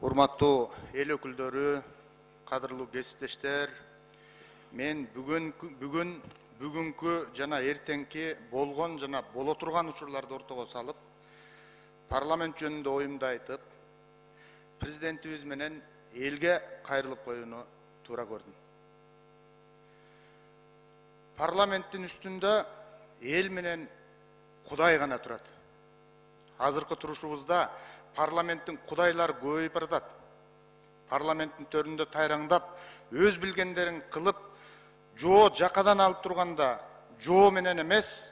Урматтуу эл өкүлдөрү, кадырлуу кесиптештер, мен бүгүнкү жана эртеңки болгон жана боло турган учурларды ортого салып, парламент жөнүндө оюмду айтып, президентибиз менен элге кайрылып коюуну туура көрдүм. Парламенттин үстүндө эл менен Кудай гана турат. Азыркы турушубузда парламенттин кудайлары көбөйүп баратат. Парламенттин төрүндө тайраңдап, өз билгендерин кылып, жоо жакадан алып турганда, жоо менен эмес,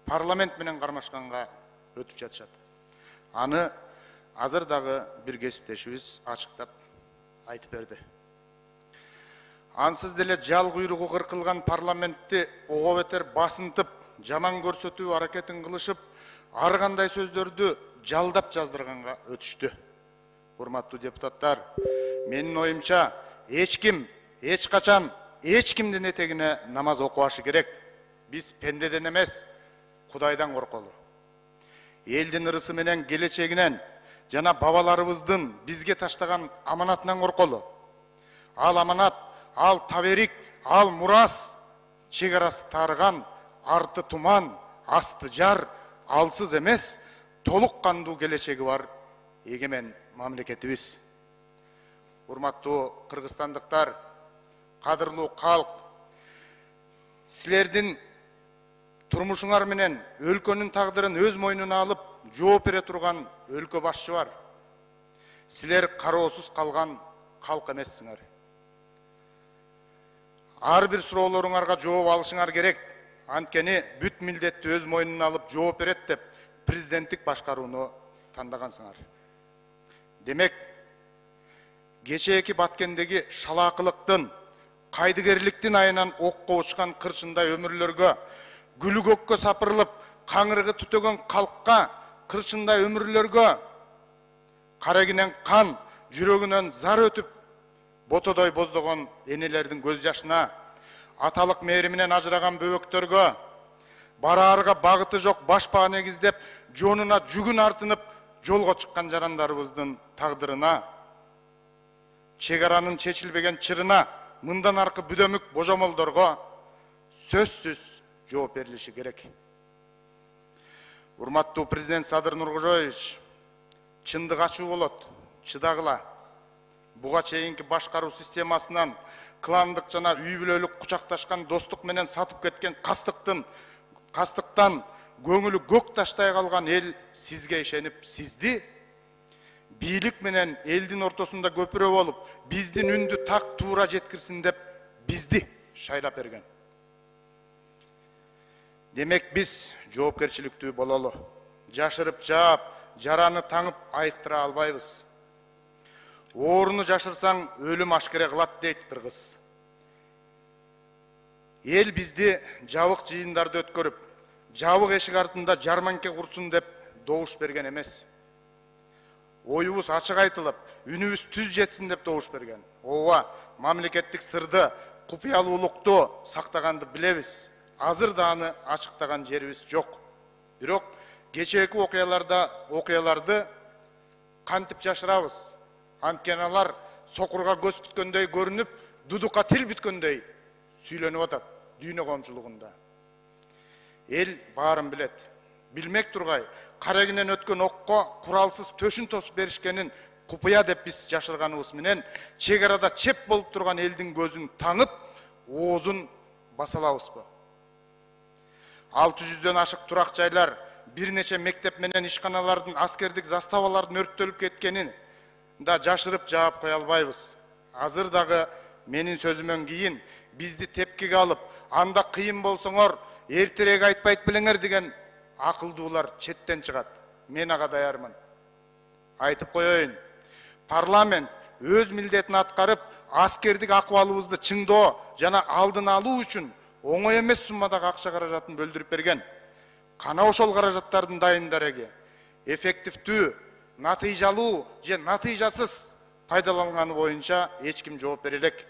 парламент менен кармашканга өтүп жатышат. Аны азыр дагы бир кесиптешибиз ачыктап айтып берди. Ансыз деле жал куйругу кыркылган парламентти ого бетер басынтып, жаман көрсөтүү аракетин кылышып, ар кандай сөздөрдү жалдап жаздырганга өтүштү. Урматтуу депутаттар, менин оюмча, эч ким, эч качан, эч кимдин этегине намаз окубашы керек. Биз пендеден эмес, Кудайдан корколу. Элдин ырысы менен келечегинен жана бабаларыбыздын бизге таштаган аманатынан корколу. Ал аманат, ал таберик, ал мурас, чегарасы тарыган, арты туман, асты жар, алсыз эмес, толук кандуу келечеги бар эгемен мамлекетибиз. Урматтуу кыргызстандыктар, кадырлуу калк, силердин турмушуңар менен өлкөнүн тагдырын өз мойнуна алып, жооп бере турган өлкө башчы бар. Силер кароосуз калган калк эмессиңер. Ар бир суроолоруңарга жооп алышыңар керек. Анткени бүт милдетти өз мойнуна алып жооп берет деп президенттик башкарууну тандагансыңар. Демек, кечээки Баткендеги шалаакылыктын, кайдыгерликтин айынан окко учкан кырчындай өмүрлөргө, гүлү көккө сапырылып, каңырыгы түтөгөн калкка, кырчындай өмүрлөргө, карегинен кан, жүрөгүнөн зар өтүп, ботодой боздогон энелердин көз жашына, аталык мээриминен ажыраган бөбөктөргө, бараарга багыты жок башпаа негиздеп, жонуна жүгүн артынып, жолго чыккан жарандарыбыздын тагдырына, чегаранын чечилбеген чырына, мындан аркы бүдөмүк божомолдорго сөзсүз жооп берилиши керек. Урматтуу президент Садыр Нуркожоевич, чындык ачуу болот, чыдагыла. Буга чейинки башкаруу системасынан кландык жана үй бүлөлүк кучакташкан достук менен сатып кеткен кастыктан көңүлү көк таштай калган эл сизге ишенип, сизди бийлик менен элдин ортосунда көпүрө болуп, биздин үндү так туура жеткирсин деп бизди шайлап берген. Демек биз жоопкерчиликтүү бололу. Жашырып жаап, жараны таңып айыктыра албайбыз. Ооруну жашырсаң өлүм ашкере кылат дейт кыргыз. Эл бизди жабык жыйындарды өткөрүп, жабык эшик артында жарманке курсун деп добуш берген эмес. Оюбуз ачык айтылып, үнүбүз түз жетсин деп добуш берген. Ооба, мамлекеттик сырды, купуялуулукту сактаганды билебиз. Азыр да аны ачыктаган жерибиз жок. Бирок кечээки окуяларды кантип жашырабыз? Анткени алар сокурга көз бүткөндөй көрүнүп, дудукка тил бүткөндөй сүйлөнүп атат дүйнө коомчулугунда. Эл баарын билет. Билмек тургай, карегинен өткөн окко куралсыз төшүн тосуп беришкенин купуя деп биз жашырганыбыз менен чегарада чеп болуп турган элдин көзүн таңып, оозун басалабызбы? 600дөн ашык турак жайлар, бир нече мектеп менен ишканалардын, аскердик заставалардын өрттөлүп кеткенин да жашырып жаап кое албайбыз. Азыр дагы менин сөзүмөн кийин бизди тепкиге алып, анда кыйын болсоңор эртерээк айтпайт белеңер деген акылдуулар четтен чыгат. Мен ага даярмын. Айтып коеюн. Парламент өз милдетин аткарып, аскердик акыбалыбызды чыңдоо жана алдын алуу үчүн оңой эмес суммадагы акча каражатын бөлдүрүп берген. Кана ошол каражаттардын дайын дареги эффективдүү, натыйжалуу же натыйжасыз пайдаланганы боюнча эч ким жооп бере элек.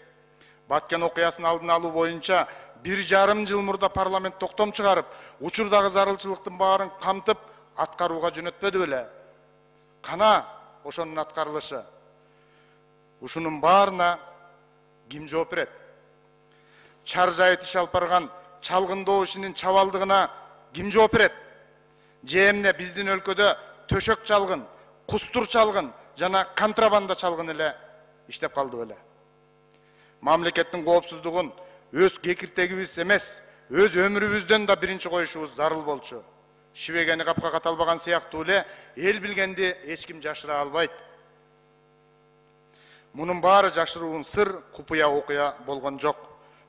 Баткен окуясын алдын алуу боюнча 1,5 жыл мурда парламент токтом чыгарып, учурдагы зарылчылыктын баарын камтып, аткарууга жөнөтпөдү беле? Кана ошонун аткарылышы? Ушунун баарына ким жооп берет? Чар жайыт иш алып барган чалгындоо ишинин чабалдыгына ким жооп берет? Же эмне биздин өлкөдө төшөк чалгын, кустур чалгын жана контрабанда чалгын эле иштеп калды беле? Мамлекеттин коопсуздугун өз кекиртегибиз эмес, өз өмүрүбүздөн да биринчи коюшубуз зарыл болчу. Шибегени капка каталбаган сыяктуу эле эл билгенди эч ким жашыра албайт. Мунун баары жашыруун сыр, купуя окуя болгон жок.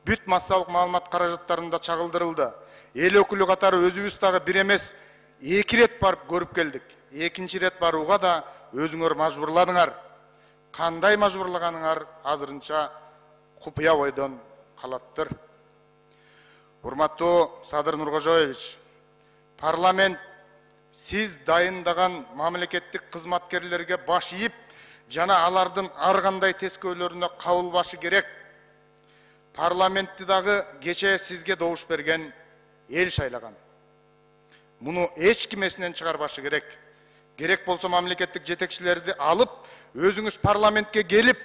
Бүт массалык маалымат каражаттарында чагылдырылды. Эл өкүлү катары өзүбүз дагы бир эмес, 2 рет барып көрүп келдик. Экинчи рет барууга да өзүңөр мажбурладыңар. Кандай мажбурлаганыңар азырынча купуя ойдон калаттыр. Урматтуу Садыр Нуркожоевич, парламент сиз дайындаган мамлекеттик кызматкерлерге баш ийип, жана алардын ар кандай тескөөлөрүнө кабылбашы керек. Парламентти дагы кече сизге добуш берген эл шайлаган. Муну эч ким эсинен чыгарбашы керек. Керек болсо мамлекеттик жетекчилерди алып, өзүңүз парламентке келип,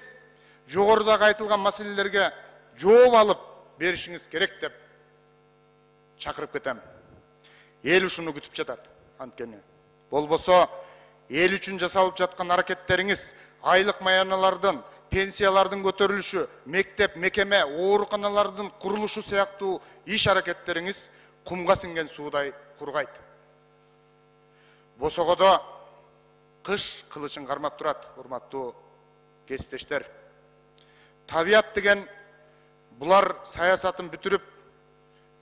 жогорудагы айтылган маселелерге жооп алып беришиңиз керек деп чакырып кетем. Эл ушуну күтүп жатат. Анткени болбосо эл үчүн жасалып жаткан аракеттериңиз, айлык маяналардын, пенсиялардын көтөрүлүшү, мектеп, мекеме, ооруканалардын курулушу сыяктуу иш аракеттериңиз кумга сиңген суудай кургайт. Босогодо кыш кылычын кармап турат, урматтуу кесиптештер. Табият деген булар саясатын бүтүрүп,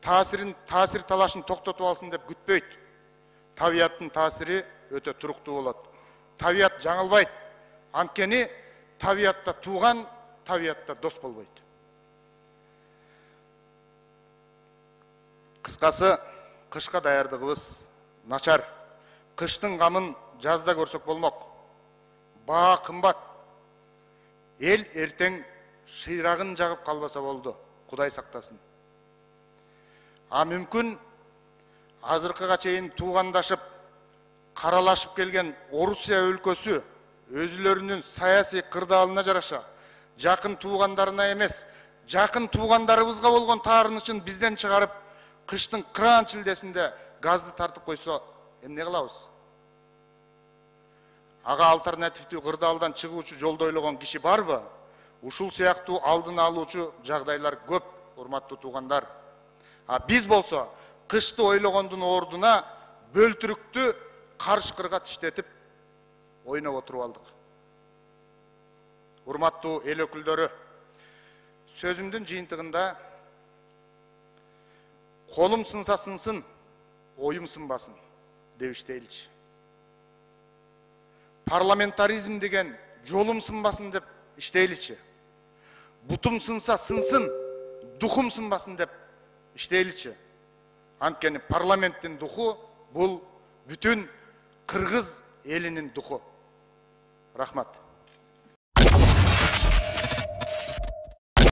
таасир талашын токтотуп алсын деп күтпөйт. Табияттын таасири өтө туруктуу болот. Табият жаңылбайт. Анткени табиятта тууган, табиятта дос болбойт. Кыскасы, кышка даярдыгыбыз начар. Кыштын камын жазда көрсөк болмок. Баа кымбат. Эл эртең шыйрагын жагып калбаса болду. Кудай сактасын. А мүмкүн азыркыга чейин туугандашып, каралашып келген Орусия өлкөсү өзүлөрүнүн саясий кырдаалына жараша жакын туугандарына эмес, жакын туугандарыбызга болгон таарынычын бизден чыгарып, кыштын кыраан чилдесинде газды тартып койсо, эмне кылабыз? Ага альтернативдүү кырдаалдан чыгуучу жолду ойлогон киши барбы? Ушул сыяктуу алдын алуучу жагдайлар көп, урматтуу туугандар. А биз болсо кышты ойлогондун ордуна бөлтүрүктү карышкырга тиштетип ойноп отуруп алдык. Урматтуу эл өкүлдөрү, сөзүмдүн жыйынтыгында колум сынса сынсын, оюм сынбасын деп иштейличи. Парламентаризм деген жолум сынбасын деп иштейличи. Бутум сынса сынсын, духум сынбасын деп иштейличи. Анткени парламенттин духу бул бүтүн кыргыз элинин духу. Рахмат.